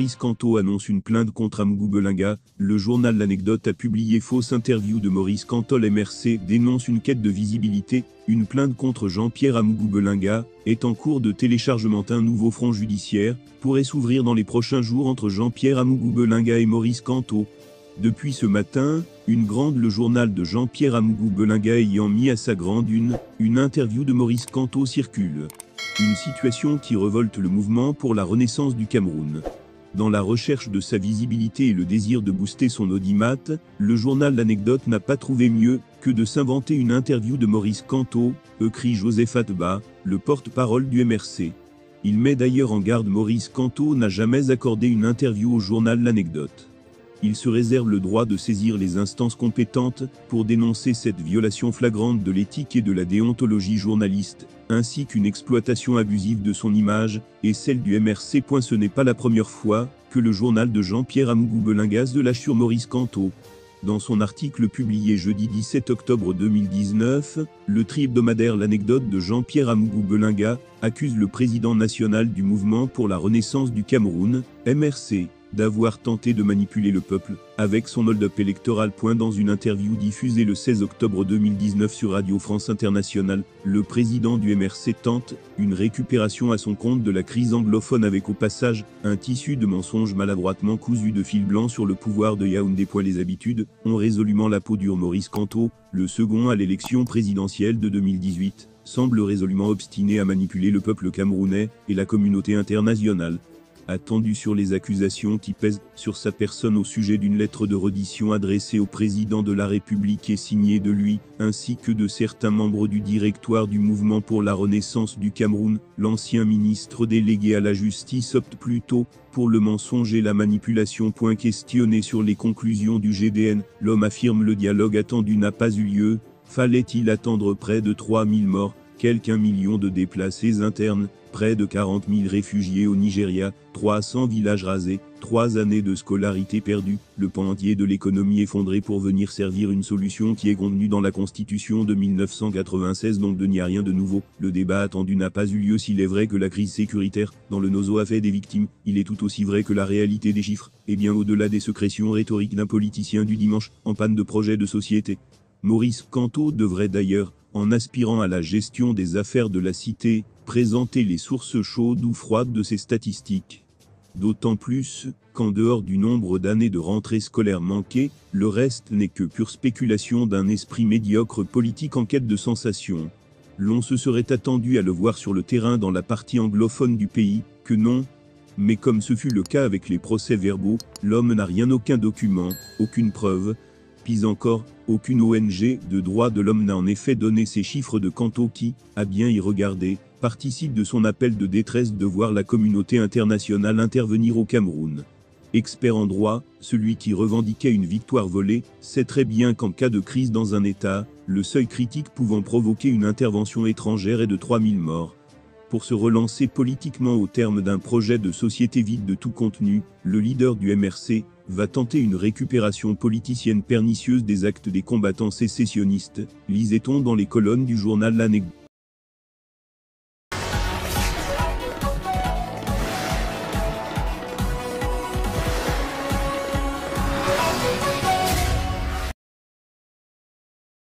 Maurice Kamto annonce une plainte contre Amougou Belinga. Le journal L'Anecdote a publié fausse interview de Maurice Kamto. MRC dénonce une quête de visibilité. Une plainte contre Jean-Pierre Amougou Belinga est en cours de téléchargement. Un nouveau front judiciaire pourrait s'ouvrir dans les prochains jours entre Jean-Pierre Amougou Belinga et Maurice Kamto. Depuis ce matin, le journal de Jean-Pierre Amougou Belinga ayant mis à sa grande une interview de Maurice Kamto circule. Une situation qui révolte le mouvement pour la renaissance du Cameroun. Dans la recherche de sa visibilité et le désir de booster son audimat, le journal L'Anecdote n'a pas trouvé mieux que de s'inventer une interview de Maurice Kamto, écrit Joseph Atba, le porte-parole du MRC. Il met d'ailleurs en garde: Maurice Kamto n'a jamais accordé une interview au journal L'Anecdote. Il se réserve le droit de saisir les instances compétentes pour dénoncer cette violation flagrante de l'éthique et de la déontologie journaliste, ainsi qu'une exploitation abusive de son image et celle du MRC. Ce n'est pas la première fois que le journal de Jean-Pierre Amougou Belinga se lâche sur Maurice Kamto. Dans son article publié jeudi 17 octobre 2019, le tri-hebdomadaire L'Anecdote de Jean-Pierre Amougou Belinga accuse le président national du Mouvement pour la Renaissance du Cameroun, MRC, d'avoir tenté de manipuler le peuple avec son hold-up électoral. Dans une interview diffusée le 16 octobre 2019 sur Radio France Internationale, le président du MRC tente une récupération à son compte de la crise anglophone avec au passage un tissu de mensonges maladroitement cousu de fil blanc sur le pouvoir de Yaoundé. Les habitudes ont résolument la peau dure. Maurice Kamto, le second à l'élection présidentielle de 2018, semble résolument obstiné à manipuler le peuple camerounais et la communauté internationale. Attendu sur les accusations qui pèsent sur sa personne au sujet d'une lettre de reddition adressée au président de la République et signée de lui, ainsi que de certains membres du directoire du Mouvement pour la Renaissance du Cameroun, l'ancien ministre délégué à la justice opte plutôt pour le mensonge et la manipulation. Questionné sur les conclusions du GDN, l'homme affirme: le dialogue attendu n'a pas eu lieu. Fallait-il attendre près de 3000 morts, quelques 1 million de déplacés internes, près de 40 000 réfugiés au Nigeria, 300 villages rasés, 3 années de scolarité perdue, le pan entier de l'économie effondré pour venir servir une solution qui est contenue dans la Constitution de 1996. Donc n'y a rien de nouveau. Le débat attendu n'a pas eu lieu. S'il est vrai que la crise sécuritaire dans le Nozo a fait des victimes, il est tout aussi vrai que la réalité des chiffres est bien au-delà des sécrétions rhétoriques d'un politicien du dimanche en panne de projet de société. Maurice Kamto devrait d'ailleurs, en aspirant à la gestion des affaires de la cité, présenter les sources chaudes ou froides de ces statistiques. D'autant plus qu'en dehors du nombre d'années de rentrée scolaire manquées, le reste n'est que pure spéculation d'un esprit médiocre politique en quête de sensation. L'on se serait attendu à le voir sur le terrain dans la partie anglophone du pays, que non. Mais comme ce fut le cas avec les procès-verbaux, l'homme n'a rien, aucun document, aucune preuve. Pis encore, aucune ONG de droits de l'homme n'a en effet donné ces chiffres de Kamto qui, à bien y regarder, participe de son appel de détresse de voir la communauté internationale intervenir au Cameroun. Expert en droit, celui qui revendiquait une victoire volée, sait très bien qu'en cas de crise dans un État, le seuil critique pouvant provoquer une intervention étrangère est de 3000 morts. Pour se relancer politiquement au terme d'un projet de société vide de tout contenu, le leader du MRC va tenter une récupération politicienne pernicieuse des actes des combattants sécessionnistes, lisait-on dans les colonnes du journal L'Anecdote.